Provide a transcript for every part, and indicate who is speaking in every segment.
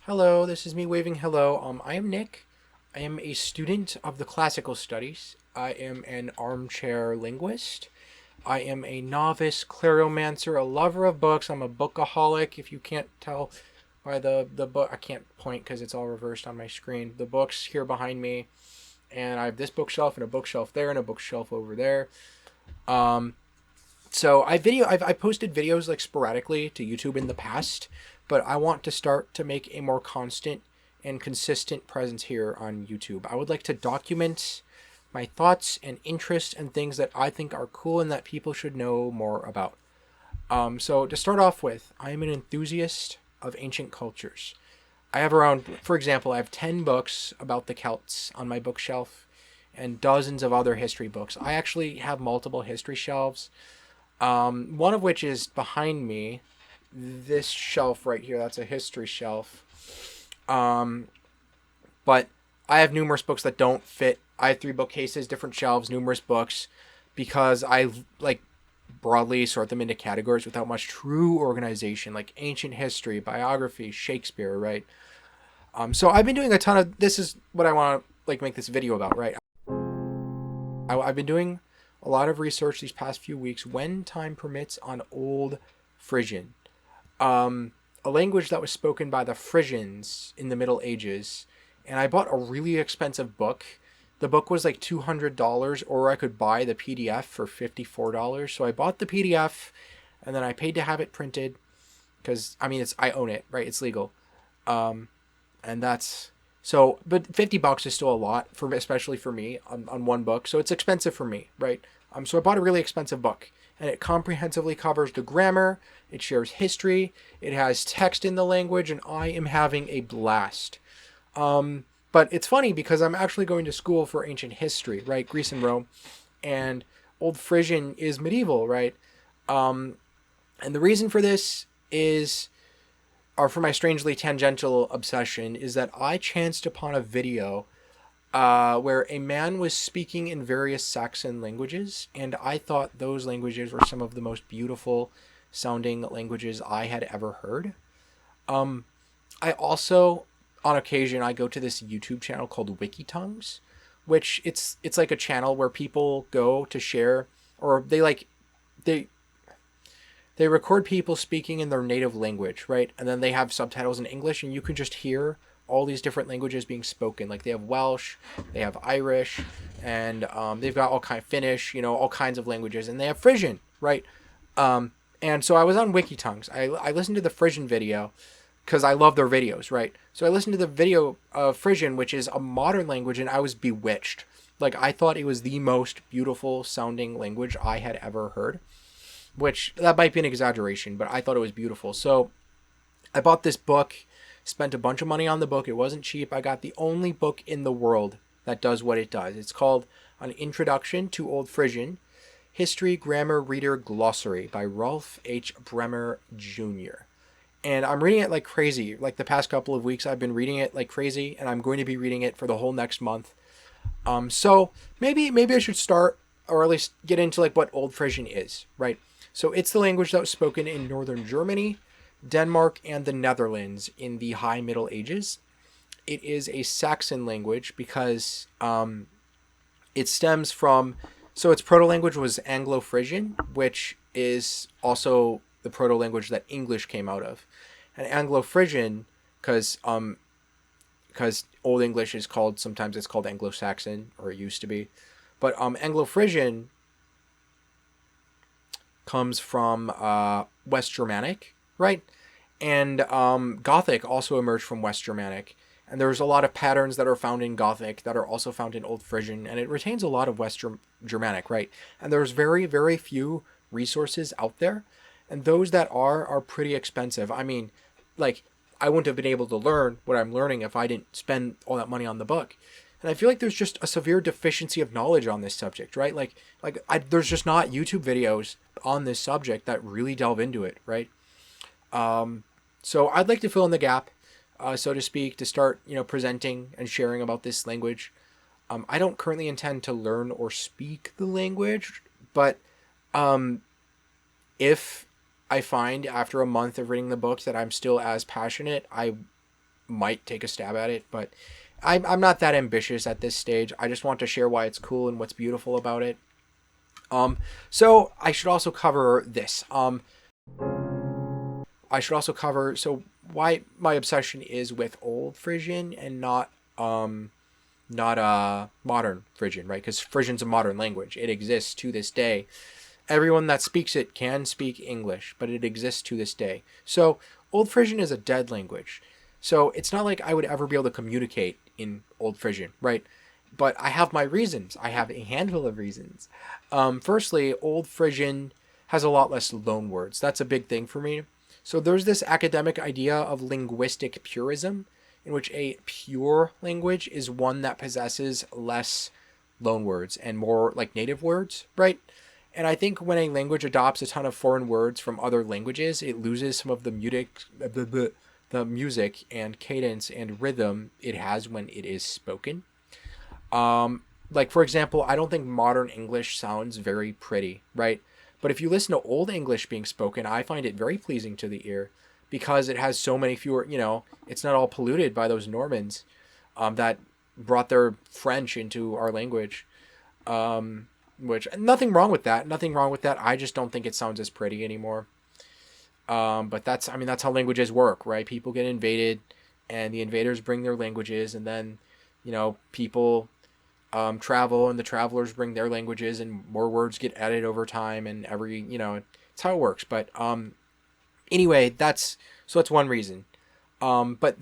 Speaker 1: Hello, this is me waving hello. I am Nick. I am a student of the classical studies. I am an armchair linguist. I am a novice claromancer, a lover of books. I'm a bookaholic. If you can't tell by the book, I can't point because it's all reversed on my screen. The books here behind me, and I have this bookshelf and a bookshelf there and a bookshelf over there. Um, I've posted videos like sporadically to YouTube in the past, but I want to start to make a more constant and consistent presence here on YouTube. I would like to document my thoughts and interests and things that I think are cool and that people should know more about. So to start off with, I am an enthusiast of ancient cultures. I have around, for example, I have 10 books about the Celts on my bookshelf and dozens of other history books. I actually have multiple history shelves, one of which is behind me. This shelf right here, that's a history shelf. Um, but I have numerous books that don't fit. I have three bookcases, different shelves, numerous books, because I like broadly sort them into categories without much true organization, like ancient history, biography, Shakespeare, right? So I've been doing a ton of. This is what I want to like make this video about, right? I've been doing a lot of research these past few weeks, when time permits, on Old Frisian, a language that was spoken by the Frisians in the Middle Ages. And I bought a really expensive book. The book was like $200, or I could buy the PDF for $54. So I bought the PDF, and then I paid to have it printed because I mean I own it, right? It's legal, um, and that's so. But $50 is still a lot for especially for me on one book. So it's expensive for me, right? So I bought a really expensive book, and it comprehensively covers the grammar. It shares history. It has text in the language, and I am having a blast. But it's funny because I'm actually going to school for ancient history, right? Greece and Rome, and Old Frisian is medieval, right? And the reason for this is, or for my strangely tangential obsession, is that I chanced upon a video where a man was speaking in various Saxon languages, and I thought those languages were some of the most beautiful sounding languages I had ever heard. I also, on occasion, I go to this YouTube channel called WikiTongues, which it's like a channel where people go to share, or they they record people speaking in their native language, right? And then they have subtitles in English, and you can just hear all these different languages being spoken. Like they have Welsh, they have Irish, and they've got all kind of Finnish, all kinds of languages, and they have Frisian, right? And so I was on WikiTongues. I listened to the Frisian video because I love their videos, right? So I listened to the video of Frisian, which is a modern language, and I was bewitched. Like I thought it was the most beautiful sounding language I had ever heard, which that might be an exaggeration, but I thought it was beautiful. So I bought this book, spent a bunch of money on the book. It wasn't cheap. I got the only book in the world that does what it does. It's called An Introduction to Old Frisian, History, Grammar, Reader, Glossary by Rolf H. Bremmer Jr. And I'm reading it like crazy. Like the past couple of weeks, I've been reading it like crazy, and I'm going to be reading it for the whole next month. So maybe I should start, or at least get into like what Old Frisian is, right? So it's the language that was spoken in northern Germany, Denmark, and the Netherlands in the High Middle Ages. It is a Saxon language because it stems from, so its proto-language was Anglo-Frisian, which is also the proto-language that English came out of. And Anglo-Frisian, because Old English is called, sometimes it's called Anglo-Saxon, or it used to be. But Anglo-Frisian comes from West Germanic, right? And Gothic also emerged from West Germanic. And there's a lot of patterns that are found in Gothic that are also found in Old Frisian, and it retains a lot of West Germanic, right? And there's very, very few resources out there, and those that are pretty expensive. I mean, like, I wouldn't have been able to learn what I'm learning if I didn't spend all that money on the book. And I feel like there's just a severe deficiency of knowledge on this subject, right? There's just not YouTube videos on this subject that really delve into it, right? So I'd like to fill in the gap, so to speak, to start, presenting and sharing about this language. I don't currently intend to learn or speak the language, but if I find after a month of reading the book that I'm still as passionate, I might take a stab at it, but I'm not that ambitious at this stage. I just want to share why it's cool and what's beautiful about it. So I should also cover this. I should also cover why my obsession is with Old Frisian and not modern Frisian, right? Because Frisian's a modern language. It exists to this day. Everyone that speaks it can speak English, but it exists to this day. So Old Frisian is a dead language. So it's not like I would ever be able to communicate in Old Frisian, right? But I have my reasons. I have a handful of reasons. Firstly, Old Frisian has a lot less loan words. That's a big thing for me. So there's this academic idea of linguistic purism, in which a pure language is one that possesses less loan words and more like native words, right? And I think when a language adopts a ton of foreign words from other languages, it loses some of the music and cadence and rhythm it has when it is spoken. Like for example, I don't think modern English sounds very pretty, right? But if you listen to Old English being spoken, I find it very pleasing to the ear because it has so many fewer, it's not all polluted by those Normans that brought their French into our language. Which, nothing wrong with that. Nothing wrong with that. I just don't think it sounds as pretty anymore. But that's how languages work, right? People get invaded and the invaders bring their languages, and then, people travel and the travelers bring their languages and more words get added over time, and it's how it works. But anyway, that's one reason. But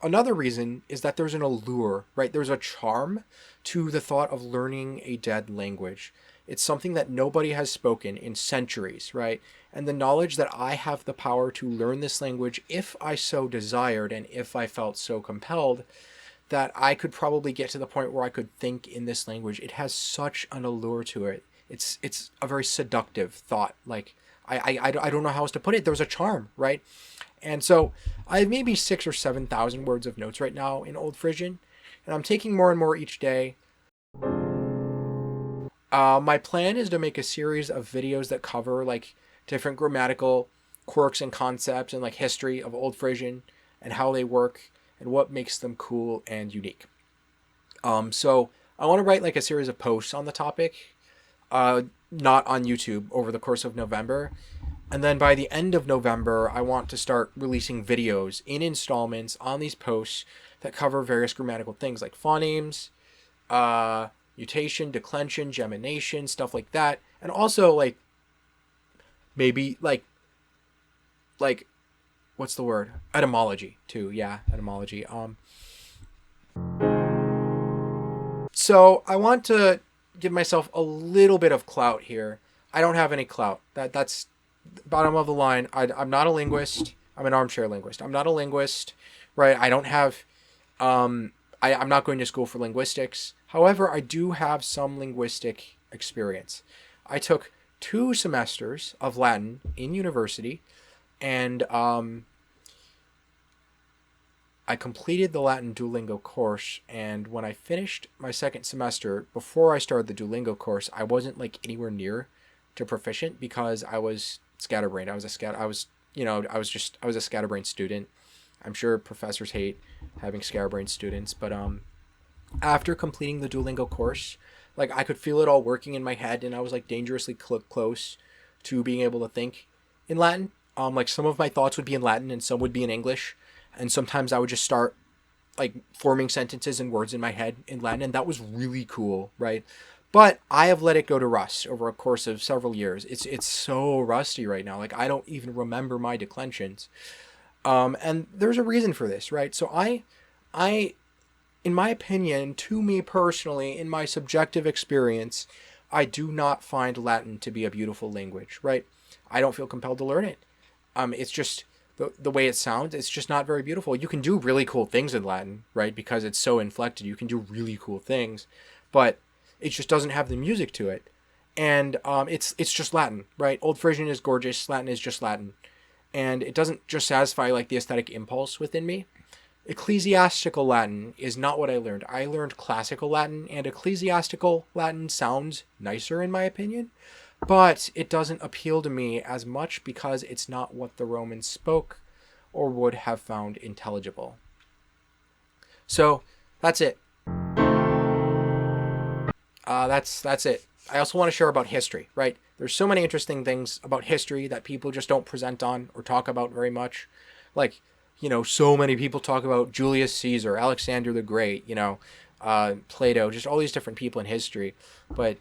Speaker 1: another reason is that there's an allure, right? There's a charm to the thought of learning a dead language. It's something that nobody has spoken in centuries, right? And the knowledge that I have the power to learn this language if I so desired and if I felt so compelled, that I could probably get to the point where I could think in this language. It has such an allure to it. It's a very seductive thought. Like, I don't know how else to put it. There's a charm, right? And so I have maybe 6,000 or 7,000 words of notes right now in Old Frisian, and I'm taking more and more each day. My plan is to make a series of videos that cover like different grammatical quirks and concepts and like history of Old Frisian and how they work and what makes them cool and unique. So I want to write like a series of posts on the topic, not on YouTube, over the course of November. And then by the end of November, I want to start releasing videos in installments on these posts that cover various grammatical things like phonemes, mutation, declension, gemination, stuff like that. And also like maybe like what's the word? Etymology too. Yeah, etymology. So I want to give myself a little bit of clout here. I don't have any clout. That's bottom of the line. I'm not a linguist. I'm an armchair linguist. I'm not a linguist, right? I don't have, I'm not going to school for linguistics. However, I do have some linguistic experience. I took 2 semesters of Latin in university, and I completed the Latin Duolingo course, and when I finished my second semester, before I started the Duolingo course, I wasn't like anywhere near to proficient because I was scatterbrained. I was a scatterbrained student. I'm sure professors hate having scatterbrained students, but after completing the Duolingo course, like I could feel it all working in my head, and I was like dangerously close to being able to think in Latin. Like some of my thoughts would be in Latin and some would be in English, and sometimes I would just start like forming sentences and words in my head in Latin, and that was really cool, right? But I have let it go to rust over a course of several years. It's so rusty right now. Like I don't even remember my declensions. And there's a reason for this, right? So I, in my opinion, to me personally, in my subjective experience, I do not find Latin to be a beautiful language, right? I don't feel compelled to learn it. It's just the way it sounds. It's just not very beautiful. You can do really cool things in Latin, right? Because it's so inflected. You can do really cool things, but it just doesn't have the music to it. And it's just Latin, right? Old Frisian is gorgeous. Latin is just Latin. And it doesn't just satisfy like the aesthetic impulse within me. Ecclesiastical Latin is not what I learned. I learned classical Latin, and ecclesiastical Latin sounds nicer in my opinion, but it doesn't appeal to me as much because it's not what the Romans spoke. or would have found intelligible. So that's it. That's it. I also want to share about history, right? There's so many interesting things about history that people just don't present on or talk about very much. Like, so many people talk about Julius Caesar, Alexander the Great, Plato, just all these different people in history. But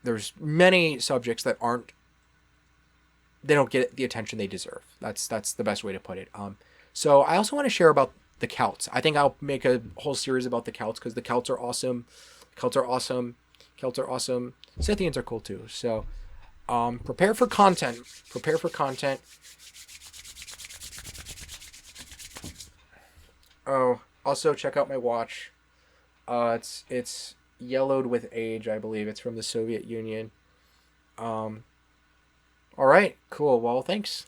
Speaker 1: there's many subjects that they don't get the attention they deserve. That's the best way to put it. So I also want to share about the Celts. I think I'll make a whole series about the Celts because the Celts are awesome. Celts are awesome. Celts are awesome. Scythians are cool too. So prepare for content. Prepare for content. Oh, also check out my watch. It's yellowed with age, I believe. It's from the Soviet Union. All right, cool. Well, thanks.